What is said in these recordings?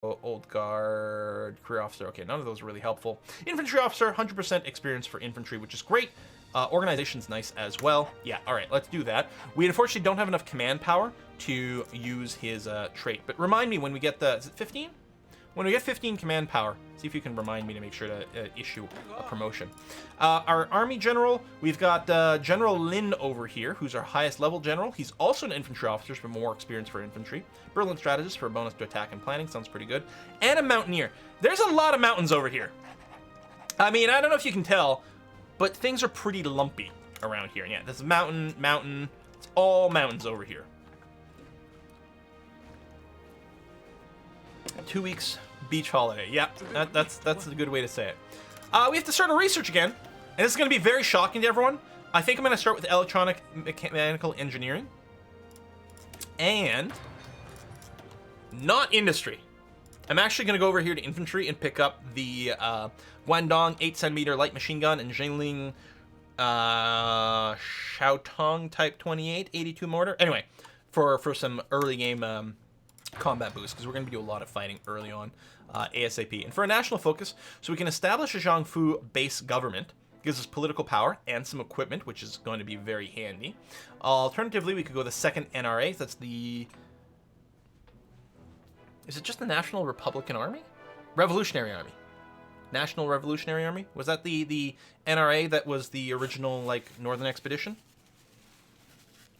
Old Guard, Career Officer. Okay, none of those are really helpful. Infantry Officer, 100% experience for infantry, which is great. Organization's nice as well. Yeah, all right, let's do that. We unfortunately don't have enough command power to use his trait. But remind me when we get the... Is it 15? When we get 15 command power, see if you can remind me to make sure to issue a promotion. Our army general, we've got General Lin over here, who's our highest level general. He's also an infantry officer for more experience for infantry. Brilliant strategist for a bonus to attack and planning. Sounds pretty good. And a mountaineer. There's a lot of mountains over here. I mean, I don't know if you can tell, but things are pretty lumpy around here. Yeah, this is mountain. It's all mountains over here. 2 weeks beach holiday. Yeah, that's a good way to say it. We have to start a research again, and this is going to be very shocking to everyone. I think I'm going to start with electronic mechanical engineering and not industry. I'm actually going to go over here to infantry and pick up the Guangdong 8cm light machine gun and Jingling Shaotong Type 28 82 mortar. Anyway, for some early game combat boost, because we're going to be doing a lot of fighting early on ASAP. And for a national focus, so we can establish a Zhangfu base government, gives us political power and some equipment, which is going to be very handy. Alternatively, we could go the second NRA. That's the... Is it just the National Republican Army? Revolutionary Army. National Revolutionary Army? Was that the NRA that was the original, like, Northern Expedition?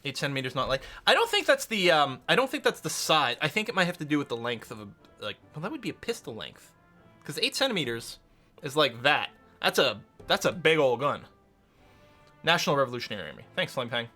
8 centimeters, not light. I don't think that's the size. I think it might have to do with the length of a, like, well, that would be a pistol length, because 8 centimeters is like that. That's a big old gun. National Revolutionary Army. Thanks, Slimpang.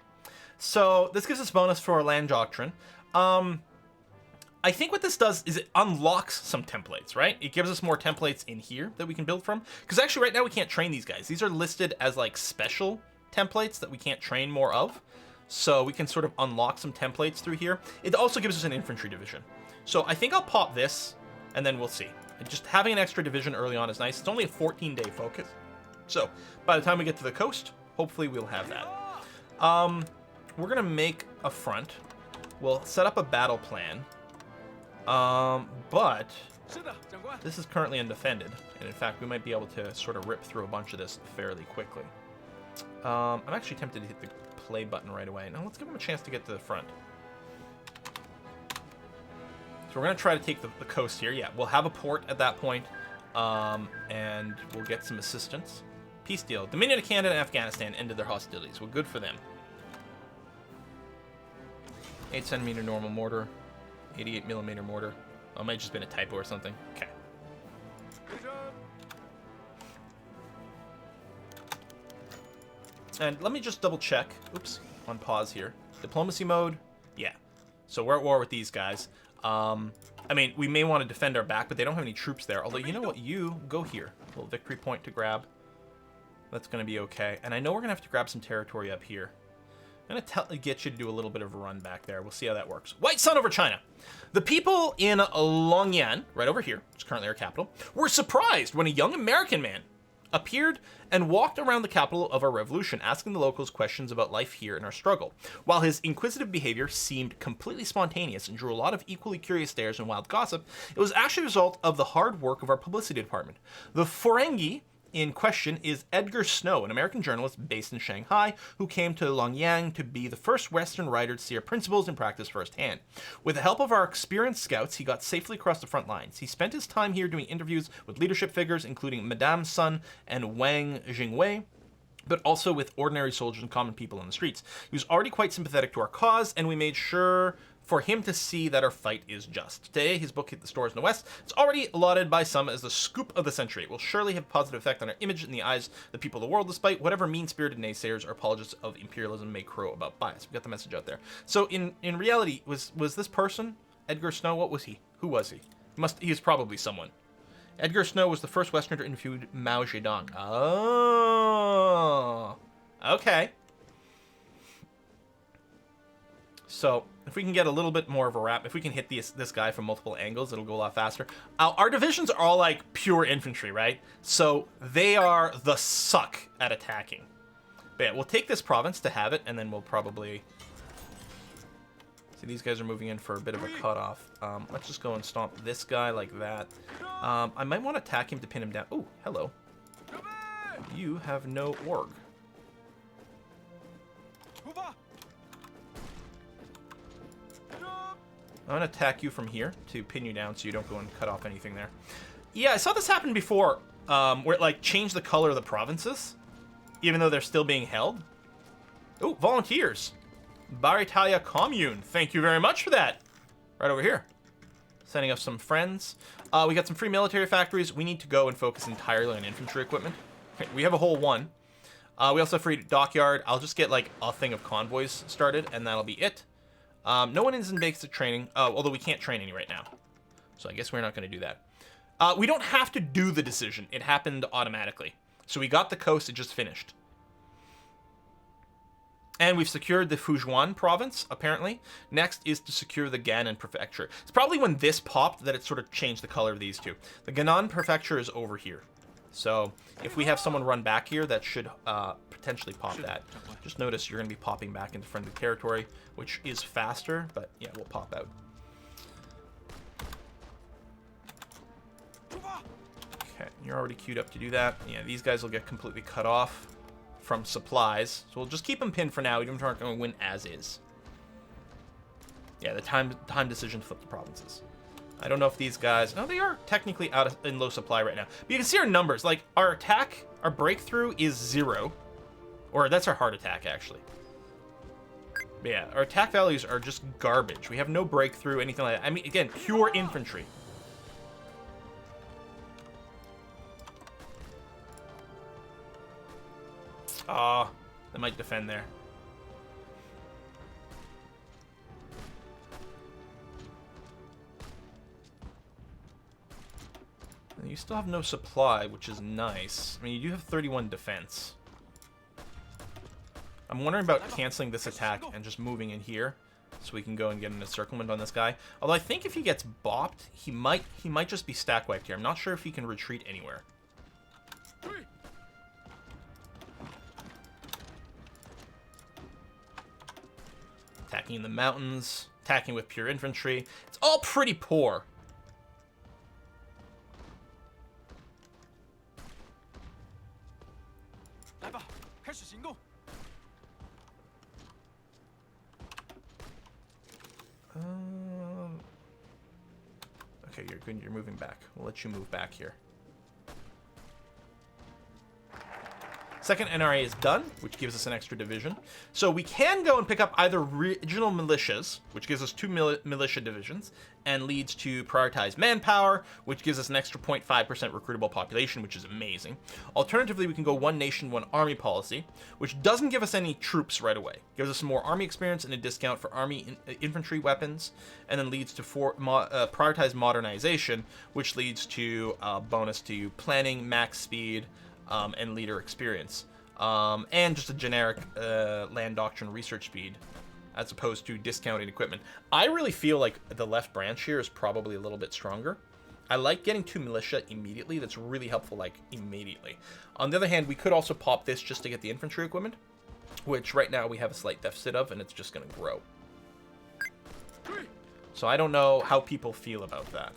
So this gives us bonus for our land doctrine. I think what this does is it unlocks some templates, right? It gives us more templates in here that we can build from. Because actually right now we can't train these guys. These are listed as like special templates that we can't train more of. So we can sort of unlock some templates through here. It also gives us an infantry division. So I think I'll pop this, and then we'll see. Just having an extra division early on is nice. It's only a 14-day focus. So by the time we get to the coast, hopefully we'll have that. We're going to make a front. We'll set up a battle plan. But this is currently undefended. And in fact, we might be able to sort of rip through a bunch of this fairly quickly. I'm actually tempted to hit the play button right away. Now let's give them a chance to get to the front. So we're going to try to take the coast here. Yeah, we'll have a port at that point, and we'll get some assistance. Peace deal. Dominion of Canada and Afghanistan ended their hostilities. Well, good for them. 8 centimeter normal mortar, 88 millimeter mortar. Oh, it might have just been a typo or something. Okay. And let me just double check. Oops, on pause here. Diplomacy mode. Yeah. So we're at war with these guys. I mean, we may want to defend our back, but they don't have any troops there. Although, you know what? You go here. A little victory point to grab. That's going to be okay. And I know we're going to have to grab some territory up here. I'm going to get you to do a little bit of a run back there. We'll see how that works. White Sun over China. The people in Longyan, right over here, which is currently our capital, were surprised when a young American man appeared and walked around the capital of our revolution, asking the locals questions about life here and our struggle. While his inquisitive behavior seemed completely spontaneous and drew a lot of equally curious stares and wild gossip, it was actually a result of the hard work of our publicity department. The Ferengi in question is Edgar Snow, an American journalist based in Shanghai, who came to Longyang to be the first Western writer to see our principles in practice firsthand. With the help of our experienced scouts, he got safely across the front lines. He spent his time here doing interviews with leadership figures, including Madame Sun and Wang Jingwei, but also with ordinary soldiers and common people in the streets. He was already quite sympathetic to our cause, and we made sure for him to see that our fight is just. Today, his book hit the stores in the West. It's already lauded by some as the scoop of the century. It will surely have a positive effect on our image in the eyes of the people of the world, despite whatever mean-spirited naysayers or apologists of imperialism may crow about bias. We got the message out there. So in reality, was this person, Edgar Snow, what was he? Who was he? He was probably someone. Edgar Snow was the first Westerner to interview Mao Zedong. Oh, okay. So if we can get a little bit more of a wrap, if we can hit this guy from multiple angles, it'll go a lot faster. Our divisions are all like pure infantry, right? So they are the suck at attacking. But yeah, we'll take this province to have it, and then we'll probably... See, these guys are moving in for a bit of a cutoff. Let's just go and stomp this guy like that. I might want to attack him to pin him down. Oh, hello. You have no org. I'm going to attack you from here to pin you down so you don't go and cut off anything there. Yeah, I saw this happen before, where it, like, changed the color of the provinces, even though they're still being held. Oh, volunteers. Bar Italia Commune. Thank you very much for that. Right over here. Sending us some friends. We got some free military factories. We need to go and focus entirely on infantry equipment. Okay, we have a whole one. We also have free dockyard. I'll just get, like, a thing of convoys started, and that'll be it. No one is in basic training, although we can't train any right now. So I guess we're not going to do that. We don't have to do the decision. It happened automatically. So we got the coast, it just finished. And we've secured the Fujian province, apparently. Next is to secure the Gannan prefecture. It's probably when this popped that it sort of changed the color of these two. The Gannan prefecture is over here. So if we have someone run back here, that should potentially pop that. Just notice you're going to be popping back into friendly territory, which is faster, but yeah, we'll pop out. Okay, you're already queued up to do that. Yeah, these guys will get completely cut off from supplies, so we'll just keep them pinned for now, even if we're not going to win as is. Yeah, the time decision to flip the provinces. I don't know if these guys... No, they are technically in low supply right now. But you can see our numbers. Like, our attack, our breakthrough is 0. Or that's our heart attack, actually. But yeah, our attack values are just garbage. We have no breakthrough, anything like that. I mean, again, pure infantry. Ah, they might defend there. You still have no supply, which is nice. I mean, you do have 31 defense. I'm wondering about canceling this attack and just moving in here so we can go and get an encirclement on this guy. Although I think if he gets bopped, he might just be stack wiped here. I'm not sure if he can retreat anywhere. Attacking in the mountains, attacking with pure infantry. It's all pretty poor. Okay, you're good. You're moving back. We'll let you move back here. Second NRA is done, which gives us an extra division. So we can go and pick up either regional militias, which gives us 2 militia divisions, and leads to prioritized manpower, which gives us an extra 0.5% recruitable population, which is amazing. Alternatively, we can go one nation, one army policy, which doesn't give us any troops right away. Gives us some more army experience and a discount for army infantry weapons, and then leads to prioritized modernization, which leads to bonus to planning, max speed, and leader experience, and just a generic land doctrine research speed, as opposed to discounting equipment. I really feel like the left branch here is probably a little bit stronger. I like getting 2 militia immediately. That's really helpful, like, immediately. On the other hand, we could also pop this just to get the infantry equipment, which right now we have a slight deficit of, and it's just going to grow. So I don't know how people feel about that.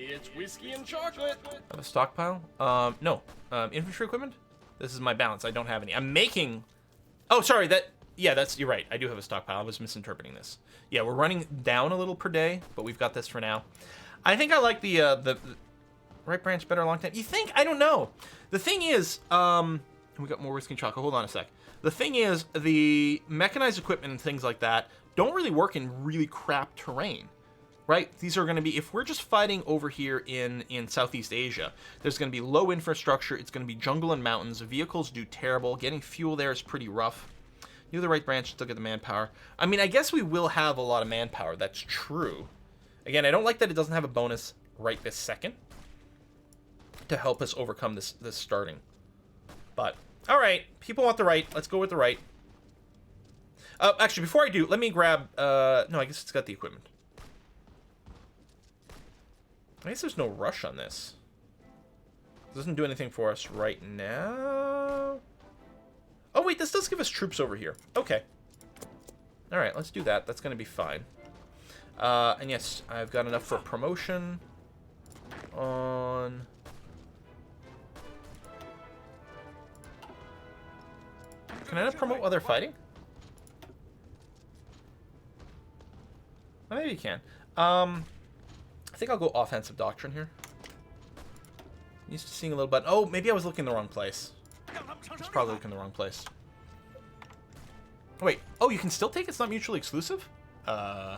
It's whiskey and chocolate. I have a stockpile? No. Infantry equipment? This is my balance. I don't have any. I'm making... Oh, sorry. You're right. I do have a stockpile. I was misinterpreting this. Yeah, we're running down a little per day, but we've got this for now. I think I like the right branch better a long time. You think? I don't know. The thing is, we got more whiskey and chocolate. Hold on a sec. The thing is, the mechanized equipment and things like that don't really work in really crap terrain. Right? These are going to be, if we're just fighting over here in Southeast Asia, there's going to be low infrastructure, it's going to be jungle and mountains, vehicles do terrible, getting fuel there is pretty rough. You have the right branch, still get the manpower. I mean, I guess we will have a lot of manpower, that's true. Again, I don't like that it doesn't have a bonus right this second to help us overcome this starting. But, alright, people want the right, let's go with the right. Actually, before I do, let me grab, no, I guess it's got the equipment. I guess there's no rush on this. Doesn't do anything for us right now. Oh, wait, this does give us troops over here. Okay. All right, let's do that. That's going to be fine. And yes, I've got enough for promotion on... Can I not promote while they're fighting? Well, maybe you can. I think I'll go offensive doctrine here. Used to seeing a little button. Oh, maybe I was looking in the wrong place. I was probably looking in the wrong place. Wait. Oh, you can still take it? It's not mutually exclusive? Oh,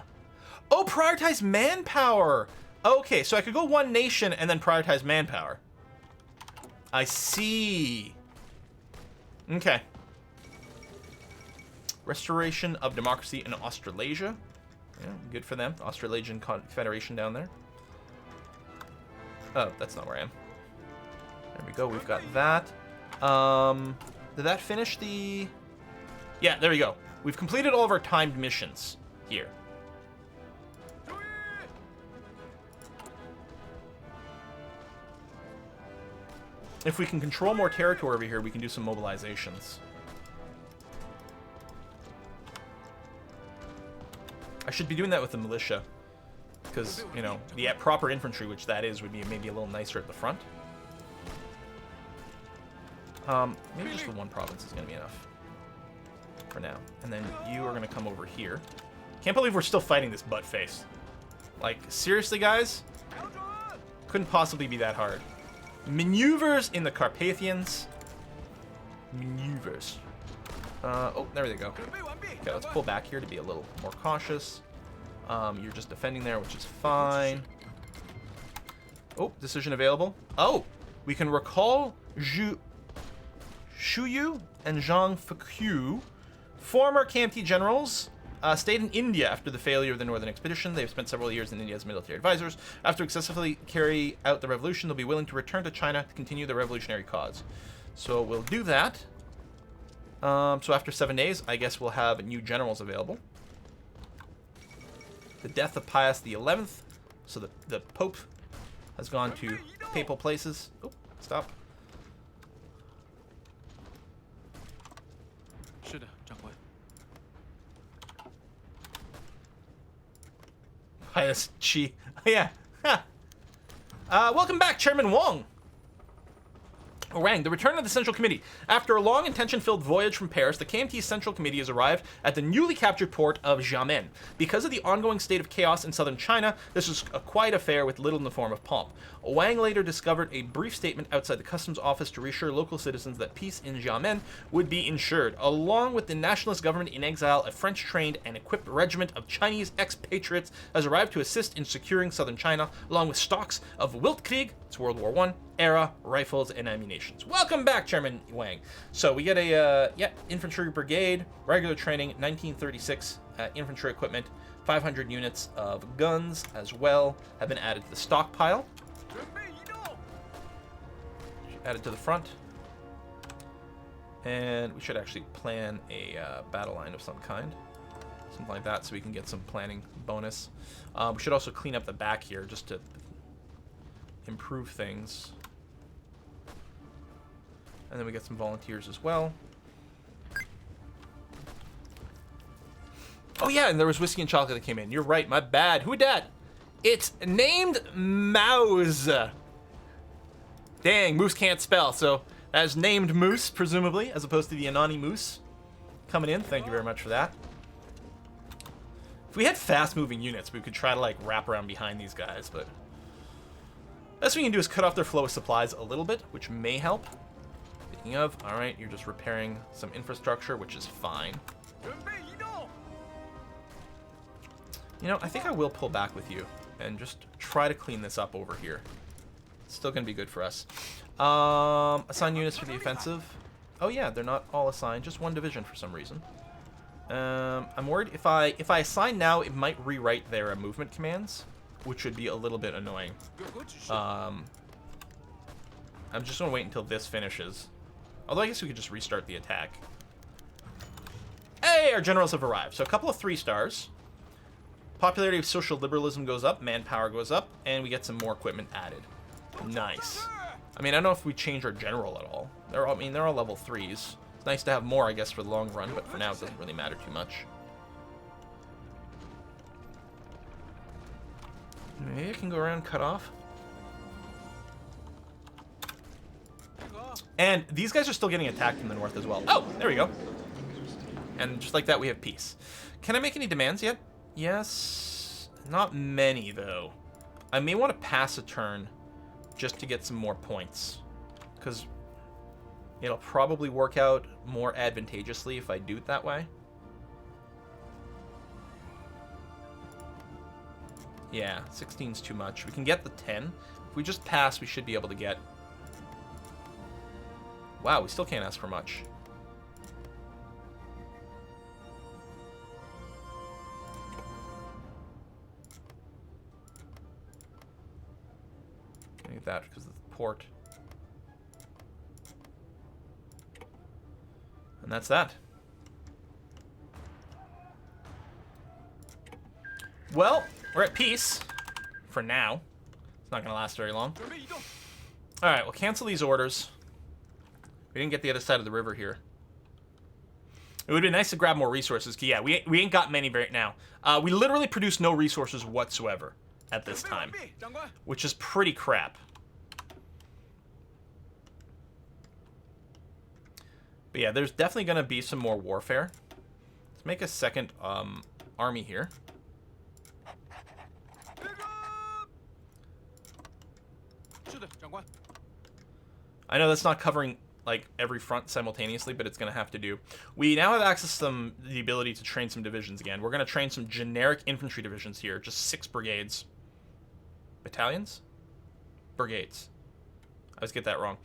prioritize manpower! Okay, so I could go one nation and then prioritize manpower. I see. Okay. Restoration of democracy in Australasia. Yeah, good for them. Australasian Confederation down there. Oh, that's not where I am. There we go. We've got that. Did that finish the... Yeah, there we go. We've completed all of our timed missions here. If we can control more territory over here, we can do some mobilizations. I should be doing that with the militia. Because, you know, the proper infantry, which that is, would be maybe a little nicer at the front. Maybe just the one province is going to be enough. For now. And then you are going to come over here. Can't believe we're still fighting this butt face. Like, seriously, guys? Couldn't possibly be that hard. Maneuvers in the Carpathians. Maneuvers. Oh, there they go. Okay, let's pull back here to be a little more cautious. You're just defending there, which is fine. Oh, decision available. Oh, we can recall Shuyu and Zhang Fekyu, former KMT generals, stayed in India after the failure of the Northern Expedition. They've spent several years in India as military advisors. After successfully carry out the revolution, they'll be willing to return to China to continue the revolutionary cause. So we'll do that. So after 7 days, I guess we'll have new generals available. The death of Pius XI. So the Pope has gone to papal places. Oh, stop. Pius Chi. Yeah. Huh. Welcome back, Chairman Wang. Wang, the return of the Central Committee. After a long and tension-filled voyage from Paris, the KMT Central Committee has arrived at the newly captured port of Xiamen. Because of the ongoing state of chaos in southern China, this was a quiet affair with little in the form of pomp. Wang later discovered a brief statement outside the customs office to reassure local citizens that peace in Xiamen would be ensured. Along with the nationalist government in exile, a French-trained and equipped regiment of Chinese expatriates has arrived to assist in securing southern China, along with stocks of Weltkrieg, it's World War I, era rifles and ammunitions. Welcome back, Chairman Wang. So we get a infantry brigade, regular training, 1936 infantry equipment, 500 units of guns as well have been added to the stockpile. Added to the front, and we should actually plan a battle line of some kind, something like that, so we can get some planning bonus. We should also clean up the back here just to improve things. And then we get some volunteers as well. Oh yeah, and there was whiskey and chocolate that came in. You're right, my bad. Who dat? It's named Mouse. Dang, Moose can't spell, so that's named Moose, presumably, as opposed to the Anani Moose coming in. Thank you very much for that. If we had fast-moving units, we could try to, like, wrap around behind these guys, but best we can do is cut off their flow of supplies a little bit, which may help. Speaking of, alright, you're just repairing some infrastructure, which is fine. You know, I think I will pull back with you and just try to clean this up over here. It's still going to be good for us. Assign units for the offensive. Oh yeah, they're not all assigned, just one division for some reason. I'm worried if I assign now, it might rewrite their movement commands, which would be a little bit annoying. I'm just going to wait until this finishes. Although I guess we could just restart the attack. Hey, our generals have arrived. So a couple of 3 stars. Popularity of social liberalism goes up, manpower goes up, and we get some more equipment added. Nice. I mean, I don't know if we change our general at all. They're all level 3s. It's nice to have more, I guess, for the long run, but for now it doesn't really matter too much. Maybe I can go around and cut off. And these guys are still getting attacked from the north as well. Oh, there we go. And just like that, we have peace. Can I make any demands yet? Yes. Not many, though. I may want to pass a turn just to get some more points. Because it'll probably work out more advantageously if I do it that way. Yeah, 16's too much. We can get the 10. If we just pass, we should be able to get... Wow, we still can't ask for much. I need that because of the port. And that's that. Well, we're at peace. For now. It's not going to last very long. Alright, we'll cancel these orders. We didn't get the other side of the river here. It would be nice to grab more resources. Yeah, we ain't got many right now. We literally produce no resources whatsoever at this time. Which is pretty crap. But yeah, there's definitely going to be some more warfare. Let's make a second army here. I know that's not covering like every front simultaneously, but it's going to have to do. We now have access to the ability to train some divisions again. We're going to train some generic infantry divisions here, just 6 brigades. Battalions? Brigades. I always get that wrong.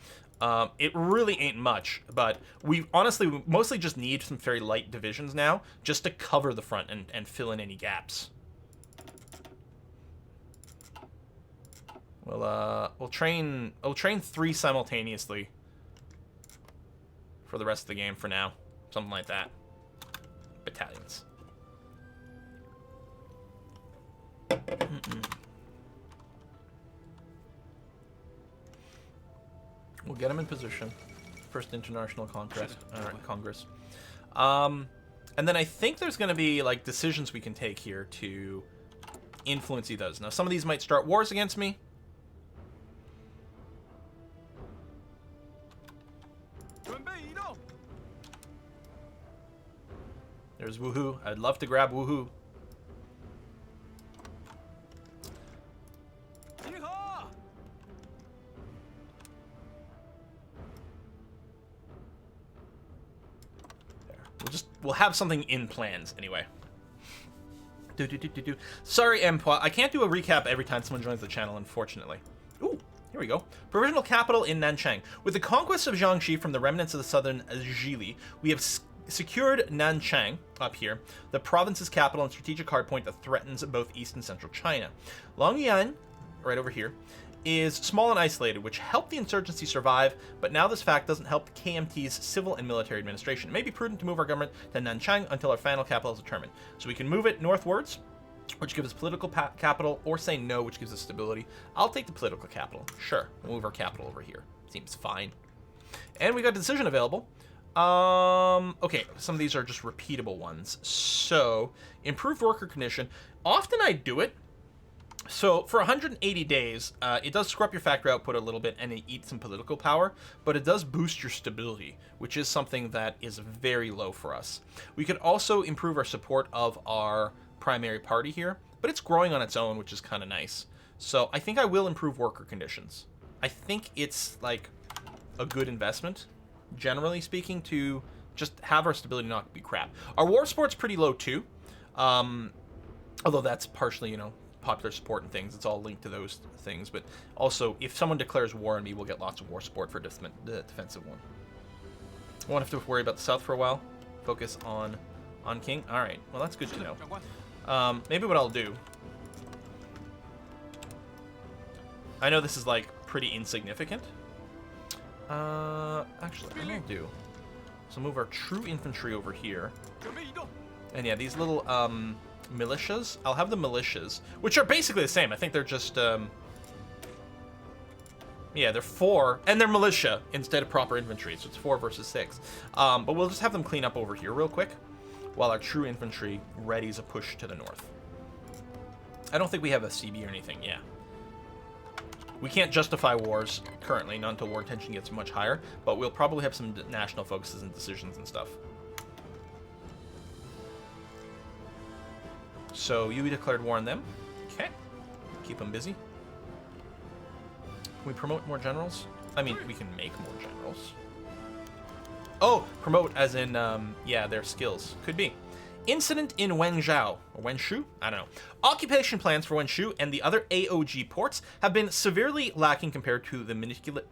It really ain't much, but we mostly just need some very light divisions now, just to cover the front and fill in any gaps. We'll train 3 simultaneously for the rest of the game for now. Something like that. Battalions. We'll get them in position. First International Congress. Congress. And then I think there's going to be like decisions we can take here to influence those. Now, some of these might start wars against me. There's Woohoo. I'd love to grab Woohoo. We'll have something in plans anyway. Sorry, Empois. I can't do a recap every time someone joins the channel, unfortunately. Ooh, here we go. Provisional capital in Nanchang. With the conquest of Jiangxi from the remnants of the southern Zhili, we have secured Nanchang, up here, the province's capital and strategic hardpoint that threatens both East and Central China. Longyan, right over here, is small and isolated, which helped the insurgency survive, but now this fact doesn't help KMT's civil and military administration. It may be prudent to move our government to Nanchang until our final capital is determined. So we can move it northwards, which gives us political capital, or say no, which gives us stability. I'll take the political capital. Sure, we'll move our capital over here. Seems fine. And we got a decision available. Okay, some of these are just repeatable ones. So, improved worker condition. Often I do it. So, for 180 days, it does screw up your factory output a little bit and it eats some political power, but it does boost your stability, which is something that is very low for us. We could also improve our support of our primary party here, but it's growing on its own, which is kind of nice. So, I think I will improve worker conditions. I think it's, like, a good investment, generally speaking, to just have our stability not be crap. Our war support's pretty low, too. Although that's partially, you know, popular support and things. It's all linked to those things. But also, if someone declares war on me, we'll get lots of war support for the defensive one. Won't have to worry about the south for a while. Focus on King. All right. Well, that's good to know. Maybe what I'll do... I know this is, like, pretty insignificant. Actually, what I'll do... So move our true infantry over here. And yeah, these little, militias. I'll have the militias, which are basically the same. I think they're just, Yeah, they're 4, and they're militia instead of proper infantry, so it's 4 versus 6. But we'll just have them clean up over here real quick, while our true infantry readies a push to the north. I don't think we have a CB or anything, yeah. We can't justify wars currently, not until war tension gets much higher, but we'll probably have some national focuses and decisions and stuff. So you declared war on them. Okay. Keep them busy. Can we promote more generals? I mean, we can make more generals. Oh, promote as in, yeah, their skills. Could be. Incident in Wenzhou, or Wenshu? I don't know. Occupation plans for Wenshu and the other AOG ports have been severely lacking compared to the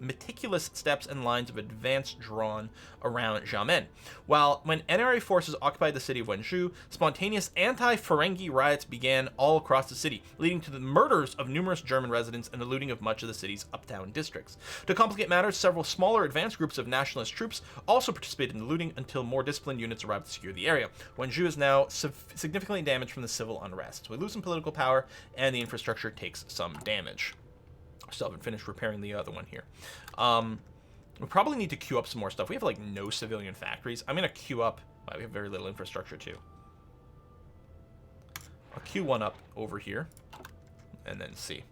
meticulous steps and lines of advance drawn around Xiamen. When NRA forces occupied the city of Wenzhou, spontaneous anti-Ferengi riots began all across the city, leading to the murders of numerous German residents and the looting of much of the city's uptown districts. To complicate matters, several smaller advanced groups of nationalist troops also participated in the looting until more disciplined units arrived to secure the area. Wenzhou is now significantly damaged from the civil unrest. So we lose some political power, and the infrastructure takes some damage. Still haven't finished repairing the other one here. We probably need to queue up some more stuff. We have, like, no civilian factories. I'm going to queue up... Wow, we have very little infrastructure, too. I'll queue one up over here, and then see.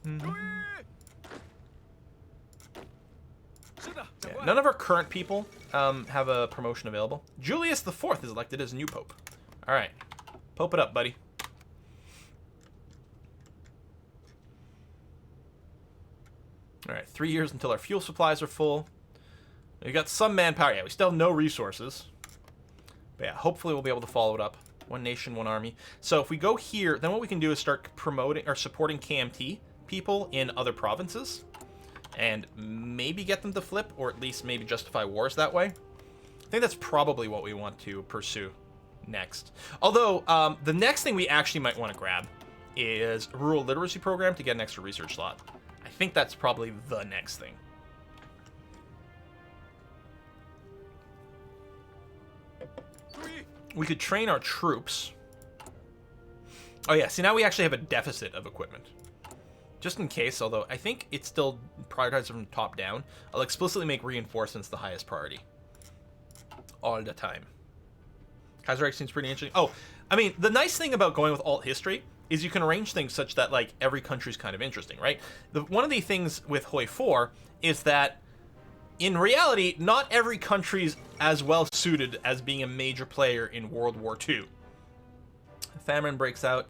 Yeah, none of our current people have a promotion available. Julius IV is elected as new pope. All right. Pope it up, buddy. All right, 3 years until our fuel supplies are full. We got some manpower. Yeah, we still have no resources. But yeah, hopefully we'll be able to follow it up. One nation, one army. So if we go here, then what we can do is start promoting or supporting KMT people in other provinces. And maybe get them to flip, or at least maybe justify wars that way. I think that's probably what we want to pursue next. Although, the next thing we actually might want to grab is a rural literacy program to get an extra research slot. I think that's probably the next thing. We could train our troops. Oh yeah, see now we actually have a deficit of equipment. Just in case, although I think it's still prioritized from top down, I'll explicitly make reinforcements the highest priority. All the time. Kaiserreich seems pretty interesting. Oh, I mean, the nice thing about going with alt history is you can arrange things such that, like, every country's kind of interesting, right? One of the things with Hoi 4 is that, in reality, not every country's as well suited as being a major player in World War II. Famine breaks out.